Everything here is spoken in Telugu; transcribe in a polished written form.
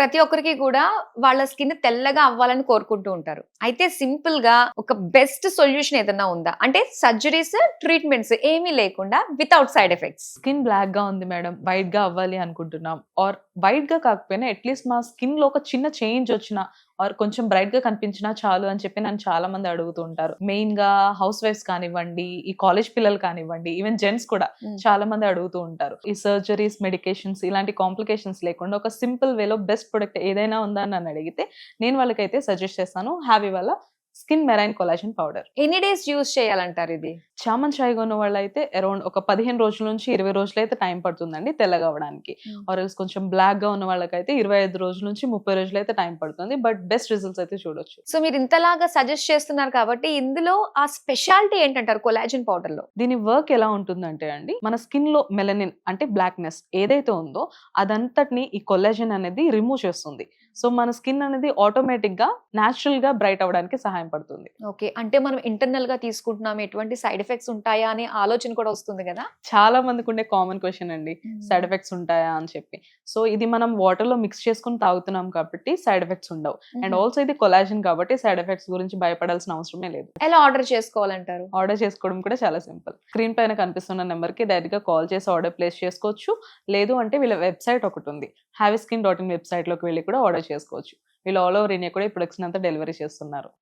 ప్రతి ఒక్కరికి కూడా వాళ్ళ స్కిన్ తెల్లగా అవ్వాలని కోరుకుంటూ ఉంటారు. అయితే సింపుల్ గా ఒక బెస్ట్ సొల్యూషన్ ఏదన్నా ఉందా? అంటే సర్జరీస్, ట్రీట్మెంట్స్ ఏమీ లేకుండా without side effects. Skin black గా ఉంది మేడం, వైట్ గా అవ్వాలి అనుకుంటున్నాం, ఆర్ వైట్ గా కాకపోయినా అట్లీస్ట్ మా స్కిన్ లో ఒక చిన్న చేంజ్ వచ్చినా ఆర్ కొంచెం బ్రైట్ గా కనిపించినా చాలు అని చెప్పి నన్ను చాలా మంది అడుగుతూ ఉంటారు. మెయిన్ గా హౌస్ వైఫ్స్ కానివ్వండి, ఈ కాలేజ్ పిల్లలు కానివ్వండి, ఈవెన్ జెంట్స్ కూడా చాలా మంది అడుగుతూ ఉంటారు. ఈ సర్జరీస్, మెడికేషన్స్ ఇలాంటి కాంప్లికేషన్స్ లేకుండా ఒక సింపుల్ వేలో బెస్ట్ ప్రొడక్ట్ ఏదైనా ఉందా అని నన్ను అడిగితే నేను వాళ్ళకైతే సజెస్ట్ చేస్తాను హ్యావీ వాళ్ళ స్కిన్ మెరైన్ కొలాజన్ పౌడర్. ఎన్ని డేస్ యూజ్ చేయాలంటారు ఇది? చామన్ చాయ్గా ఉన్న వాళ్ళైతే అరౌండ్ ఒక 15 రోజుల నుంచి 20 రోజులు అయితే టైం పడుతుందండి తెల్లగా అవ్వడానికి. ఆర్ ఎల్స్ కొంచెం బ్లాక్ గా ఉన్న వాళ్ళకైతే 25 రోజుల నుంచి 30 రోజులు అయితే టైం పడుతుంది. బట్ బెస్ట్ రిజల్ట్స్ అయితే చూడొచ్చు. సో మీరు ఇంతలాగా సజెస్ట్ చేస్తున్నారు కాబట్టి ఇందులో ఆ స్పెషాలిటీ ఏంటంటారు కొలాజన్ పౌడర్ లో? దీని వర్క్ ఎలా ఉంటుందంటే అండి, మన స్కిన్ లో మెలనిన్ అంటే బ్లాక్నెస్ ఏదైతే ఉందో అదంతటిని ఈ కొలాజన్ అనేది రిమూవ్ చేస్తుంది. సో మన స్కిన్ అనేది ఆటోమేటిక్ గా న్యాచురల్ గా బ్రైట్ అవ్వడానికి సహాయం పడుతుంది. ఓకే, అంటే మనం ఇంటర్నల్ గా తీసుకుంటున్నాం, ఎటువంటి సైడ్ ఎఫెక్ట్స్ ఉంటాయా అనే ఆలోచన కూడా వస్తుంది కదా. చాలా మందికి ఉండే కామన్ క్వశ్చన్ అండి, సైడ్ ఎఫెక్ట్స్ ఉంటాయా అని చెప్పి. సో ఇది మనం వాటర్ లో మిక్స్ చేసుకుని తాగుతున్నాం కాబట్టి సైడ్ ఎఫెక్ట్స్ ఉండవు. అండ్ ఆల్సో ఇది కొలాజన్ కాబట్టి సైడ్ ఎఫెక్ట్స్ గురించి భయపడాల్సిన అవసరమే లేదు. ఎలా ఆర్డర్ చేసుకోవాలంటారు? ఆర్డర్ చేసుకోవడం కూడా చాలా సింపుల్. స్క్రీన్ పైన కనిపిస్తున్న నెంబర్ కి డైరెక్ట్ గా కాల్ చేసి ఆర్డర్ ప్లేస్ చేసుకోవచ్చు. లేదు అంటే వీళ్ళ వెబ్సైట్ ఒకటి ఉంది, havyskin.in వెబ్సైట్ లోకి వెళ్ళి కూడా ఆర్డర్ చేసుకోవచ్చు. వీళ్ళు ఆల్ ఓవర్ ఇండియా కూడా ఈ ప్రొడక్ట్స్ అంతా డెలివరీ చేస్తున్నారు.